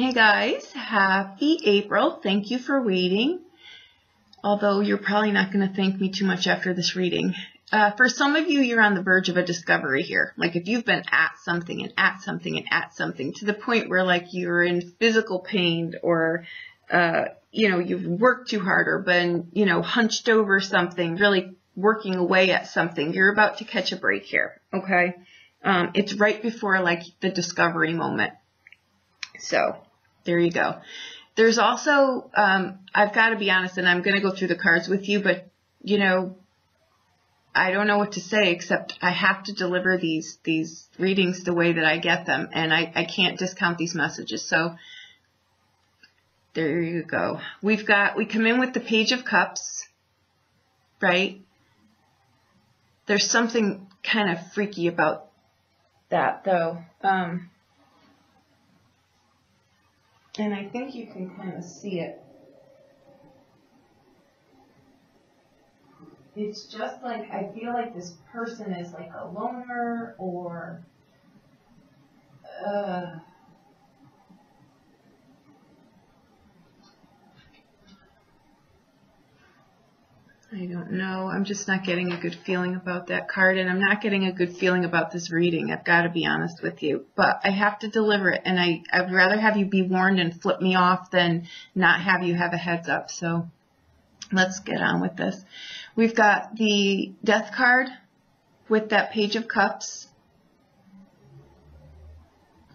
Hey guys, happy April. Thank you for waiting. Although you're probably not going to thank me too much after this reading. For some of you, you're on the verge of a discovery here. Like if you've been at something and at something and at something to the point where like you're in physical pain or, you've worked too hard or been, hunched over something, really working away at something. You're about to catch a break here. Okay. It's right before like the discovery moment. So there you go. There's also, I've got to be honest, and I'm going to go through the cards with you, but, I don't know what to say except I have to deliver these readings the way that I get them, and I can't discount these messages. So there you go. We come in with the Page of Cups, right? There's something kind of freaky about that, though. And I think you can kind of see it. It's just like, I feel like this person is like a loner or, I don't know. I'm just not getting a good feeling about that card, and I'm not getting a good feeling about this reading. I've got to be honest with you, but I have to deliver it, and I'd rather have you be warned and flip me off than not have you have a heads up. So let's get on with this. We've got the Death card with that Page of Cups.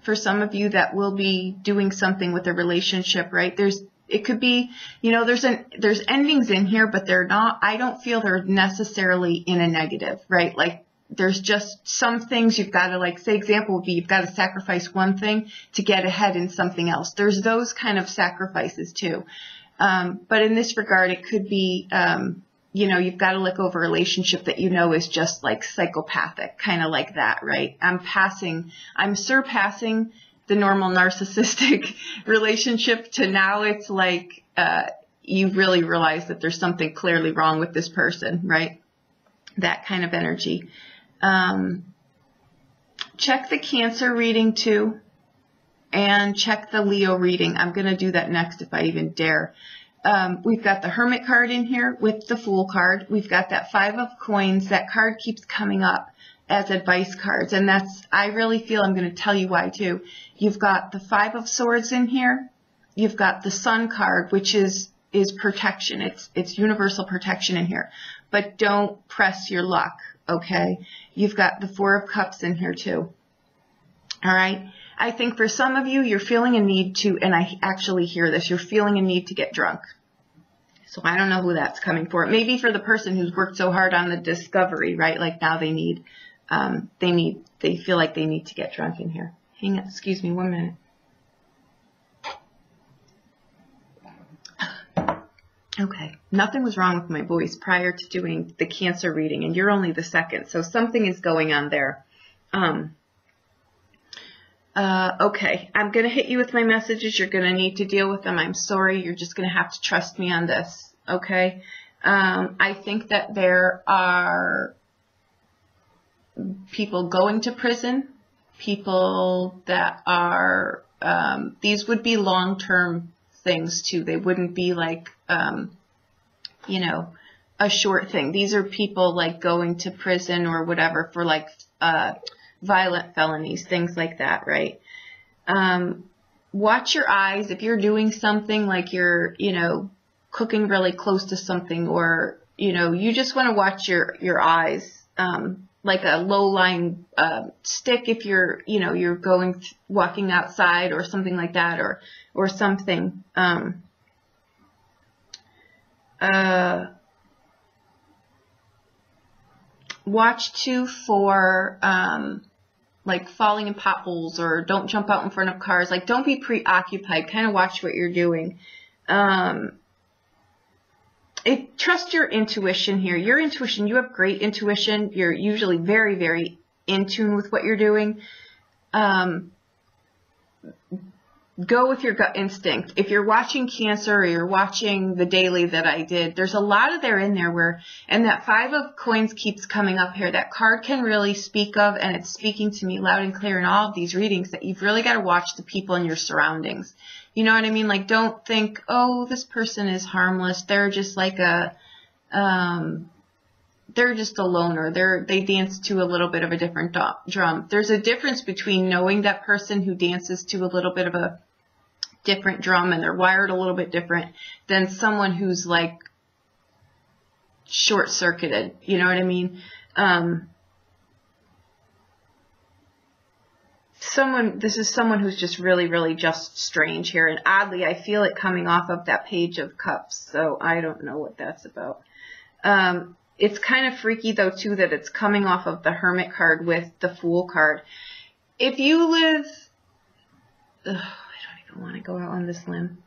For some of you, that will be doing something with a relationship, right? It could be, there's endings in here, but they're not, I don't feel they're necessarily in a negative, right? Like there's just some things you've got to, like, say example would be you've got to sacrifice one thing to get ahead in something else. There's those kind of sacrifices too. But in this regard, it could be, you've got to look over a relationship that is just like psychopathic, kind of like that, right? I'm surpassing the normal narcissistic relationship to now it's like you really realize that there's something clearly wrong with this person, right? That kind of energy. Check the Cancer reading too, and check the Leo reading. I'm going to do that next if I even dare. We've got the Hermit card in here with the Fool card. We've got that Five of Coins. That card keeps coming up as advice cards, and I really feel I'm going to tell you why too. You've got the Five of Swords in here. You've got the Sun card, which is protection. It's universal protection in here. But don't press your luck, okay? You've got the Four of Cups in here too. All right? I think for some of you, you're feeling a need to, and I actually hear this, you're feeling a need to get drunk. So I don't know who that's coming for. Maybe for the person who's worked so hard on the discovery, right? Like now they feel like they need to get drunk in here. Hang on, excuse me 1 minute. Okay, nothing was wrong with my voice prior to doing the Cancer reading, and you're only the second, so something is going on there. Okay, I'm going to hit you with my messages. You're going to need to deal with them. I'm sorry. You're just going to have to trust me on this, okay? I think that there are people going to prison, people that are, these would be long-term things too. They wouldn't be like, a short thing. These are people like going to prison or whatever for like, violent felonies, things like that, right? Watch your eyes. If you're doing something like you're, cooking really close to something, or, you just want to watch your eyes, like a low-lying stick if you're, you're walking outside or something like that, or something. Watch too for, like falling in potholes, or don't jump out in front of cars. Like don't be preoccupied. Kind of watch what you're doing. Trust your intuition here. Your intuition, you have great intuition. You're usually very, very in tune with what you're doing. go with your gut instinct. If you're watching Cancer or you're watching the daily that I did, there's a lot of there in there where, and that 5 of coins keeps coming up here. That card can really speak of, and it's speaking to me loud and clear in all of these readings, that you've really got to watch the people in your surroundings. You know what I mean? Like, don't think, oh, this person is harmless. They're just like a, they're just a loner. They dance to a little bit of a different drum. There's a difference between knowing that person who dances to a little bit of a different drum and they're wired a little bit different than someone who's like short-circuited. You know what I mean? This is someone who's just really, really just strange here. And oddly, I feel it coming off of that Page of Cups. So I don't know what that's about. It's kind of freaky, though, too, that it's coming off of the Hermit card with the Fool card. If you live... I don't even want to go out on this limb.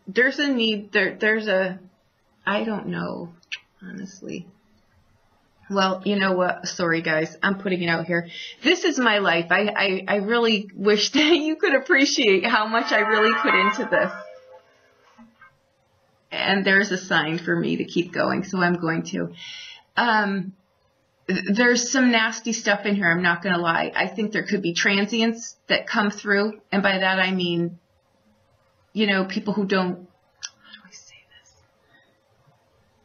There's a need... There's a... I don't know, honestly. Well, you know what? Sorry, guys. I'm putting it out here. This is my life. I really wish that you could appreciate how much I really put into this. And there's a sign for me to keep going, so I'm going to. There's some nasty stuff in here, I'm not going to lie. I think there could be transients that come through, and by that I mean, you know, people who don't, how do I say this?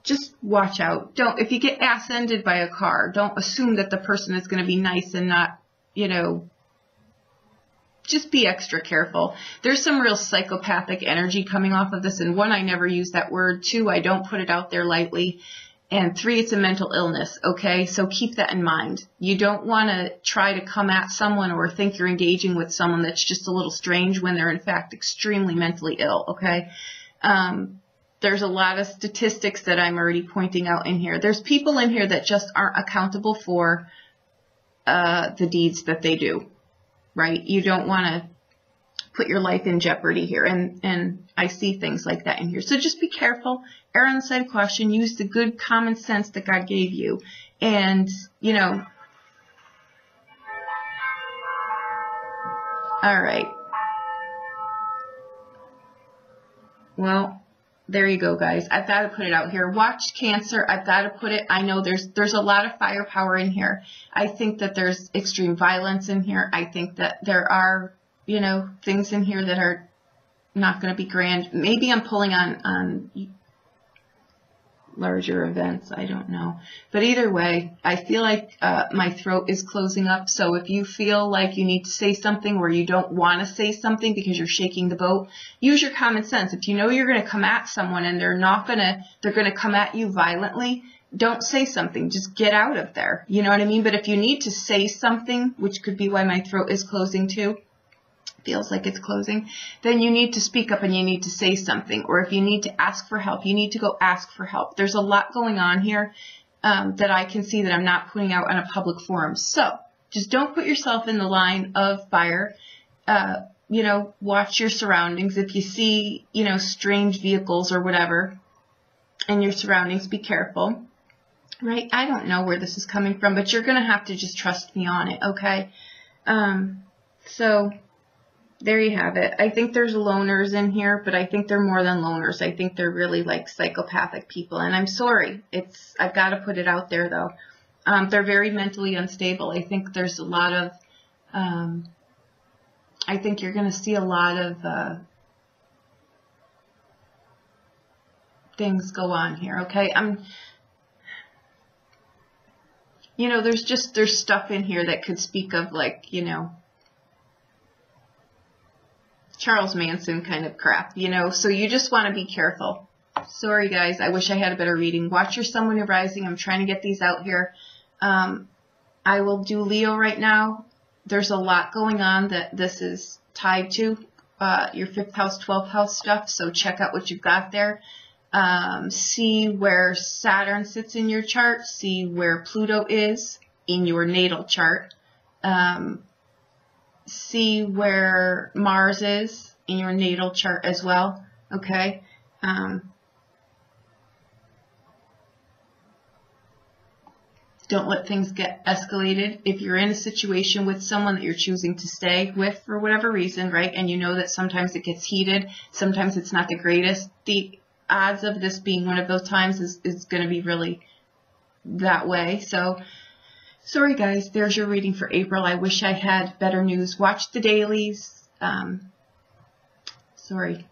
Just watch out. If you get ass-ended by a car, don't assume that the person is going to be nice and not, you know, just be extra careful. There's some real psychopathic energy coming off of this. And 1, I never use that word. 2, I don't put it out there lightly. And 3, it's a mental illness. Okay, so keep that in mind. You don't want to try to come at someone or think you're engaging with someone that's just a little strange when they're in fact extremely mentally ill. Okay, there's a lot of statistics that I'm already pointing out in here. There's people in here that just aren't accountable for the deeds that they do. Right? You don't want to put your life in jeopardy here. And I see things like that in here. So just be careful. Err on the side of caution. Use the good common sense that God gave you. And, you know. All right. Well, there you go, guys. I've got to put it out here. Watch Cancer. I've got to put it. I know there's a lot of firepower in here. I think that there's extreme violence in here. I think that there are, you know, things in here that are not going to be grand. Maybe I'm pulling on larger events. I don't know. But either way, I feel like my throat is closing up. So if you feel like you need to say something or you don't want to say something because you're shaking the boat, use your common sense. If you know you're going to come at someone and they're going to come at you violently, don't say something. Just get out of there. You know what I mean? But if you need to say something, which could be why my throat is closing too, feels like it's closing, then you need to speak up and you need to say something. Or if you need to ask for help, you need to go ask for help. There's a lot going on here that I can see that I'm not putting out on a public forum. So just don't put yourself in the line of fire. You know, watch your surroundings. If you see, you know, strange vehicles or whatever in your surroundings, be careful. Right? I don't know where this is coming from, but you're going to have to just trust me on it, okay? So there you have it. I think there's loners in here, but I think they're more than loners. I think they're really like psychopathic people. And I'm sorry. I've got to put it out there, though. They're very mentally unstable. I think there's a lot of, I think you're going to see a lot of things go on here, okay? You know, there's stuff in here that could speak of, like, you know, Charles Manson kind of crap, you know, so you just want to be careful. Sorry, guys. I wish I had a better reading. Watch your Sun, Moon, and Rising. I'm trying to get these out here. I will do Leo right now. There's a lot going on that this is tied to, your 5th house, 12th house stuff, so check out what you've got there. See where Saturn sits in your chart. See where Pluto is in your natal chart. See where Mars is in your natal chart as well. Okay. Don't let things get escalated. If you're in a situation with someone that you're choosing to stay with for whatever reason, right, and you know that sometimes it gets heated, sometimes it's not the greatest, the odds of this being one of those times is going to be really that way. So, sorry guys, there's your reading for April. I wish I had better news. Watch the dailies. Sorry.